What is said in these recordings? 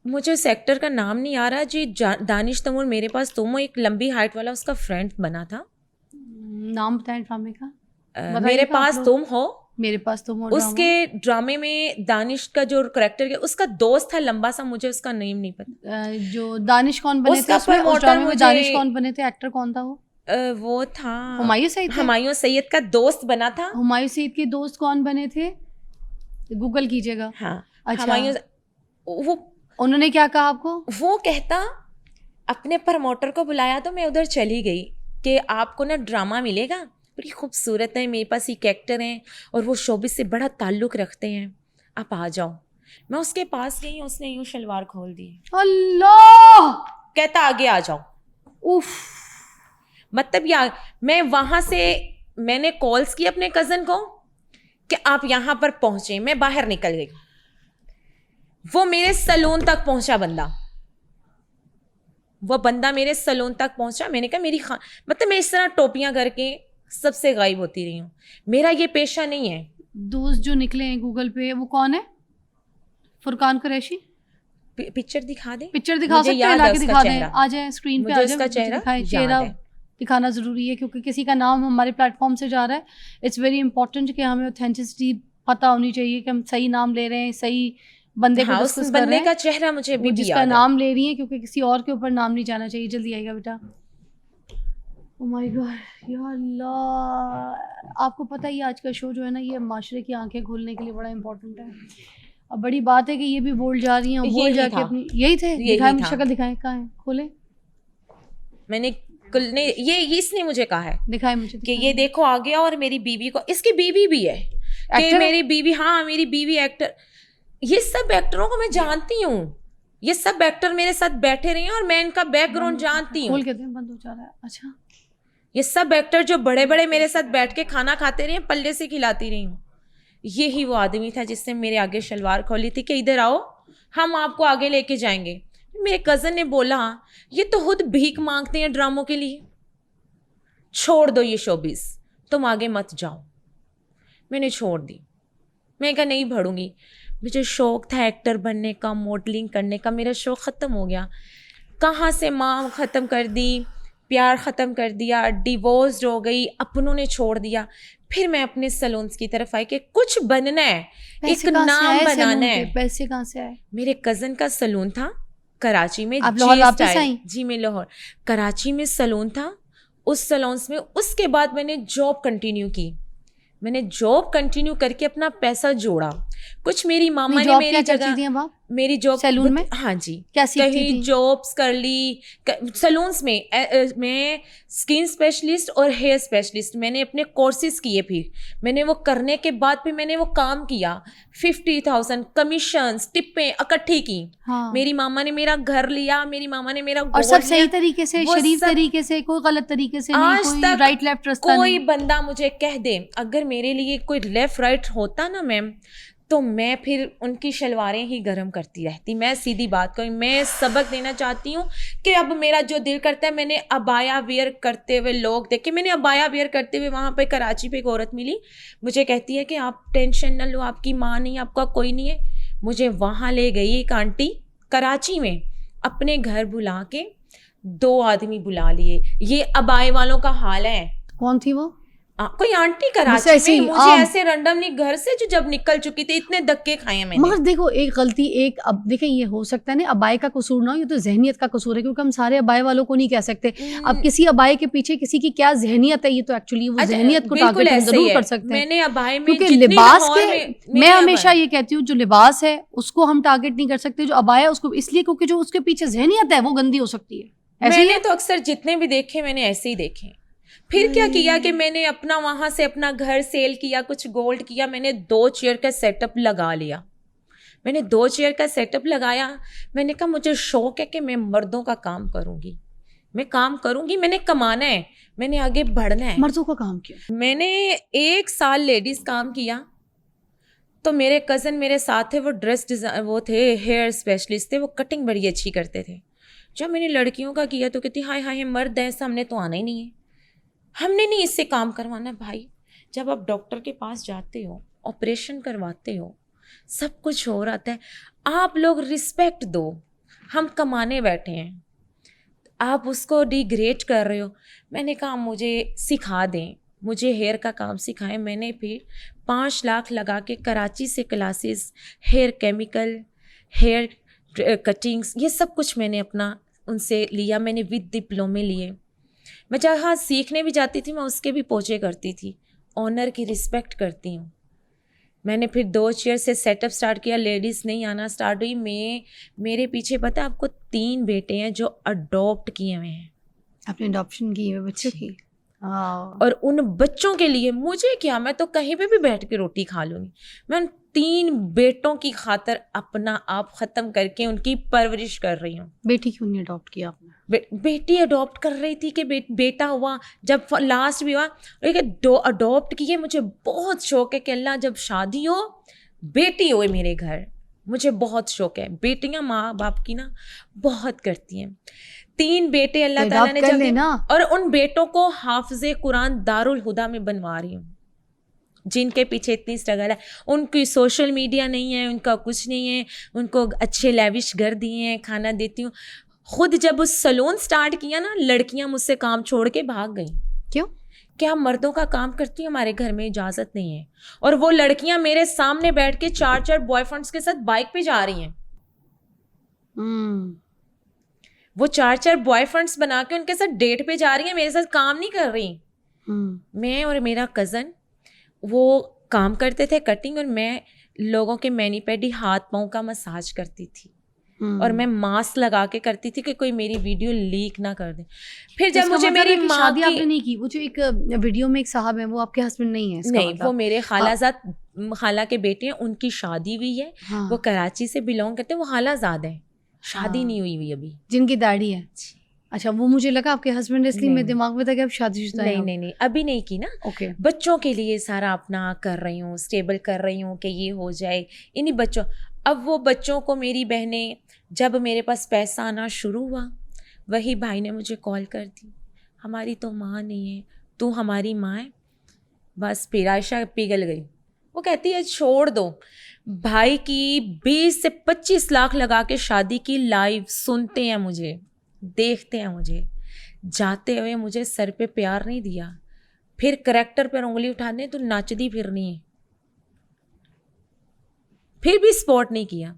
मुझे उस एक्टर का नाम नहीं आ रहा जी, दानिश तैमूर मेरे पास तुम हो, एक लंबी हाइट वाला उसका फ्रेंड बना था। नाम बताएं ड्रामे का। मेरे पास तुम हो, मेरे पास तुम हो उसके ड्रामे में दानिश का जो करेक्टर है उसका दोस्त था लंबा सा, मुझे उसका नेम नहीं पता। जो दानिश कौन बने थे उसमें, उस ड्रामे में दानिश कौन बने थे, एक्टर कौन था वो था हुमायूं सईद। हुमायूं सईद का दोस्त बना था। हुमायूं सईद के दोस्त कौन बने थे, गूगल कीजिएगा। हाँ अच्छा, वो उन्होंने क्या कहा आपको? वो कहता, अपने प्रमोटर को बुलाया तो मैं उधर चली गई कि आपको ना ड्रामा मिलेगा, बड़ी खूबसूरत है, मेरे पास एक एक्टर हैं और वो शोबिस से बड़ा ताल्लुक़ रखते हैं, आप आ जाओ। मैं उसके पास गई, उसने यूँ शलवार खोल दी। अल्लाह! कहता आगे आ जाओ। उफ! मतलब यार, मैं वहाँ से मैंने कॉल्स की अपने कज़न को कि आप यहाँ पर पहुँचे, मैं बाहर निकल गई। वो मेरे सलून तक पहुँचा बंदा मेरे सलून तक पहुँचा। मैंने कहा मतलब मैं इस तरह टोपियाँ करके सबसे गायब होती रही हूँ, मेरा ये पेशा नहीं है। दोस्त जो निकले हैं गूगल पे वो कौन है? फुरकान कुरैशी। पिक्चर दिखा दे, पिक्चर दिखा सकते हैं, लाके दिखा दें, आ जाए स्क्रीन पे, आ जाए, उसका चेहरा दिखाना ज़रूरी है क्योंकि किसी का नाम हमारे प्लेटफॉर्म से जा रहा है। इट्स वेरी इंपॉर्टेंट कि हमें ऑथेंटिसिटी पता होनी चाहिए कि हम सही नाम ले रहे हैं, सही बंदे को डिस्कस कर रहे हैं। का चेहरा मुझे भी जिसका नाम ले रही है, क्योंकि किसी और के ऊपर नाम नहीं जाना चाहिए। जल्दी आएगा बेटा। ओह माय गॉड या अल्लाह! आपको पता ही आज का शो जो है ना, ये माशरे की आंखें खोलने के लिए बड़ा इंपॉर्टेंट है। अब बड़ी बात है कि ये भी बोल जा रही हैं, बोल जाके अपनी यही थे। दिखाएं मुझे, शक्ल दिखाएं, कहाँ है, खोले। मैंने ये इसने मुझे कहा है, दिखाएं मुझे कि ये देखो आ गया, और मेरी बीवी को, इसकी बीवी भी है कि मेरी बीवी, हाँ मेरी बीवी एक्टर। ये सब एक्टरों को मैं जानती हूँ, ये सब एक्टर मेरे साथ बैठे रहे हैं और मैं इनका बैकग्राउंड जानती हूँ। खोल के दें, बंद हो जा रहा है। अच्छा, ये सब एक्टर जो बड़े बड़े मेरे साथ बैठ के खाना खाते रहे, पल्ले से खिलाती रही हूँ। यही वो आदमी था जिसने मेरे आगे शलवार खोली थी कि इधर आओ, हम आपको आगे लेके जाएंगे। मेरे कज़न ने बोला, ये तो खुद भीख मांगते हैं ड्रामों के लिए, छोड़ दो ये शोबिस, तुम आगे मत जाओ। मैंने छोड़ दी, मैं कहा नहीं बढ़ूंगी। मुझे शौक था एक्टर बनने का, मॉडलिंग करने का, मेरा शौक ख़त्म हो गया। कहाँ से माँ ख़त्म कर दी, प्यार ख़त्म कर दिया, डिवोर्स हो गई, अपनों ने छोड़ दिया। फिर मैं अपने सलून्स की तरफ आई कि कुछ बनना है, एक नाम बनाना है। पैसे कहाँ से आए? मेरे कज़न का सलून था कराची में। आप लाहौर वापस आई? जी मैं लाहौर, कराची में सलून था। उस सलून्स में उसके बाद मैंने जॉब कंटिन्यू की। मैंने जॉब कंटिन्यू करके अपना पैसा जोड़ा। कुछ मेरी मामा ने मेरी जगह, मेरी जॉब सैलून में, हाँ जी, क्या सीखती कहीं थी? जॉब्स कर ली सैलून्स में। मैं स्किन स्पेशलिस्ट और हेयर स्पेशलिस्ट मैंने अपने कोर्सेज किए। फिर मैंने वो करने के बाद फिर मैंने वो काम किया। 50,000 कमीशन टिप्पें इकट्ठी की। हाँ। मेरी मामा ने मेरा घर लिया, मेरी मामा ने मेरा और सब सही तरीके से, शरीफ तरीके से, कोई गलत तरीके से नहीं, कोई राइट लेफ्ट रास्ता नहीं। कोई बंदा मुझे कह दे, अगर मेरे लिए कोई लेफ्ट राइट होता ना मैम, तो मैं फिर उनकी शलवारें ही गर्म करती रहती। मैं सीधी बात कहूँ, मैं सबक देना चाहती हूँ कि अब मेरा जो दिल करता है, मैंने अबाया वेयर करते हुए लोग देखे। मैंने अबाया वेयर करते हुए वहाँ पे कराची पे एक औरत मिली, मुझे कहती है कि आप टेंशन न लो, आपकी माँ नहीं, आपका कोई नहीं है। मुझे वहाँ ले गई एक आंटी कराची में, अपने घर बुला के 2 आदमी बुला लिए। ये अबाए वालों का हाल है। कौन थी वो? कोई आंटी कराची में, मुझे ऐसे रैंडमली घर से जो जब निकल चुकी थी, इतने धक्के खाए मैंने। मगर देखो एक गलती, एक अब देखें, ये हो सकता है ना अबाए का कसूर ना हो, ये तो जहनियत का कसूर है, क्योंकि हम सारे अबाए वालों को नहीं कह सकते। अब किसी अबाए के पीछे किसी की क्या जहनियत है, ये तो एक्चुअली वो जहनियत को टारगेट हम जरूर कर सकते हैं। मैंने अबाए में, क्योंकि लिबास के, मैं हमेशा ये कहती हूँ, जो लिबास है उसको हम टारगेट नहीं कर सकते, जो अबाया है उसको, इसलिए क्योंकि जो उसके पीछे जहनियत है वो गंदी हो सकती है। मैंने तो अक्सर जितने भी देखे मैंने ऐसे ही देखे। फिर क्या किया कि मैंने अपना वहां से अपना घर सेल किया, कुछ गोल्ड किया, मैंने 2 चेयर का सेटअप लगा लिया। मैंने 2 चेयर का सेटअप लगाया। मैंने कहा मुझे शौक है कि मैं मर्दों का काम करूंगी, मैं काम करूंगी, मैंने कमाना है, मैंने आगे बढ़ना है। मर्दों का काम किया मैंने 1 साल लेडीज काम किया। तो मेरे कज़न मेरे साथ थे, वो ड्रेस डिज़ाइन, वो थे हेयर स्पेशलिस्ट थे, वो कटिंग बड़ी अच्छी करते थे। जब मैंने लड़कियों का किया तो कहती हाय हाय मर्द है, हमने तो आना ही नहीं है, हमने नहीं इससे काम करवाना। भाई जब आप डॉक्टर के पास जाते हो, ऑपरेशन करवाते हो, सब कुछ हो रहा है, आप लोग रिस्पेक्ट दो, हम कमाने बैठे हैं, आप उसको डिग्रेड कर रहे हो। मैंने कहा मुझे सिखा दें, मुझे हेयर का काम सिखाएं। मैंने फिर 5 लाख लगा के कराची से classes, hair chemical, hair cuttings, ये सब कुछ मैंने अपना उनसे लिया। मैंने विद डिप्लोमे लिए। मैं जहाँ सीखने भी जाती थी मैं उसके भी पोछे करती थी। ऑनर की रिस्पेक्ट करती हूँ। मैंने फिर 2 चेयर से सेटअप स्टार्ट किया, लेडीज़ नहीं आना स्टार्ट हुई। मेरे पीछे पता है आपको 3 बेटे हैं जो अडॉप्ट किए हुए हैं। आपने अडॉप्शन की है बच्चों की? और उन बच्चों के लिए मुझे क्या, मैं तो कहीं पे भी बैठ के रोटी खा लूँगी। मैं उन 3 बेटों की खातर अपना आप ख़त्म करके उनकी परवरिश कर रही हूँ। बेटी क्यों नहीं अडॉप्ट किया आपने? बेटी अडॉप्ट कर रही थी कि बेटा हुआ, जब लास्ट भी हुआ अडॉप्ट किए। मुझे बहुत शौक है कि अल्लाह जब शादी हो बेटी होए मेरे घर, मुझे बहुत शौक है। बेटियां माँ बाप की ना बहुत करती हैं। 3 बेटे अल्लाह ताला ने जब दिए, और उन बेटों को हाफिज़े कुरान दारुल हुदा में बनवा रही हूँ, जिनके पीछे इतनी स्ट्रगल है। उनकी सोशल मीडिया नहीं है, उनका कुछ नहीं है, उनको अच्छे लेविश घर दिए हैं, खाना देती हूँ। खुद जब उस सलून स्टार्ट किया ना, लड़कियां मुझसे काम छोड़ के भाग गई। क्यों? क्या मर्दों का काम करती हूँ, हमारे घर में इजाज़त नहीं है। और वो लड़कियां मेरे सामने बैठ के 4-4 बॉयफ्रेंड्स के साथ बाइक पे जा रही हैं। वो 4-4 बॉयफ्रेंड्स बना के उनके साथ डेट पे जा रही हैं, मेरे साथ काम नहीं कर रही। मैं और मेरा कज़न वो काम करते थे कटिंग, और मैं लोगों के मैनी पेडी हाथ पाँव का मसाज करती थी। और मैं मास्क लगा के करती थी कि कोई मेरी वीडियो लीक ना कर दे। फिर जब मुझे मेरी माँ शादी आपने नहीं की, वो जो एक वीडियो में एक साहब है वो आपके हस्बैंड नहीं है? नहीं, वो मेरे खाला के बेटे हैं, उनकी शादी हुई है। हाँ। वो कराची से बिलोंग करते हैं, वो खालाजाद है, शादी नहीं हुई हुई अभी। जिनकी दाढ़ी है? अच्छा, वो मुझे लगा आपके हस्बैंड, इसलिए मेरे दिमाग में था कि आप शादीशुदा हैं। नहीं, अभी नहीं की ना। ओके। बच्चों के लिए सारा अपना कर रही हूँ, स्टेबल कर रही हूँ कि ये हो जाए इन्हीं बच्चों। अब वो बच्चों को मेरी बहनें, जब मेरे पास पैसा आना शुरू हुआ, वही भाई ने मुझे कॉल कर दी, हमारी तो माँ नहीं है, तू हमारी माँ है। बस फिर आयशा पिघल गई। वो कहती है छोड़ दो। भाई की 20 से 25 लाख लगा के शादी की, लाइव सुनते हैं मुझे, देखते हैं मुझे, जाते हुए मुझे सर पे प्यार नहीं दिया, फिर करैक्टर पर उंगली उठाने तो नाचदी फिरनी है, फिर भी सपोर्ट नहीं किया।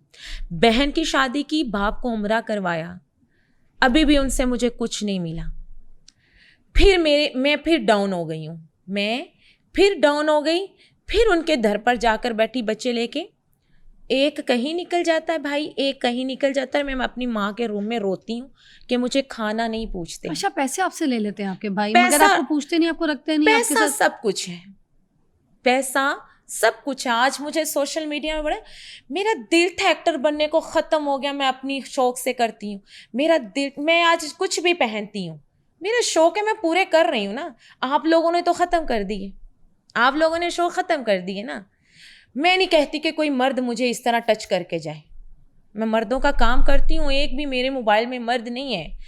बहन की शादी की, बाप को उम्रा करवाया, अभी भी उनसे मुझे कुछ नहीं मिला। मैं फिर डाउन हो गई हूँ, फिर उनके घर पर जाकर बैठी बच्चे लेके। एक कहीं निकल जाता है भाई, एक कहीं निकल जाता है। मैं अपनी माँ के रूम में रोती हूँ कि मुझे खाना नहीं पूछते। अच्छा, पैसे आपसे ले लेते हैं आपके भाई, मगर आपको पूछते नहीं, आपको रखते नहीं? पैसा आपके साथ सब कुछ है, पैसा सब कुछ है। आज मुझे सोशल मीडिया में बड़े, मेरा दिल था एक्टर बनने को, ख़त्म हो गया। मैं अपनी शौक से करती हूँ, मेरा दिल, मैं आज कुछ भी पहनती हूँ, मेरा शौक है, मैं पूरे कर रही हूँ ना। आप लोगों ने तो ख़त्म कर दिए, आप लोगों ने शौक ख़त्म कर दिए ना। मैं नहीं कहती कि कोई मर्द मुझे इस तरह टच करके जाए, मैं मर्दों का काम करती हूँ, एक भी मेरे मोबाइल में मर्द नहीं है।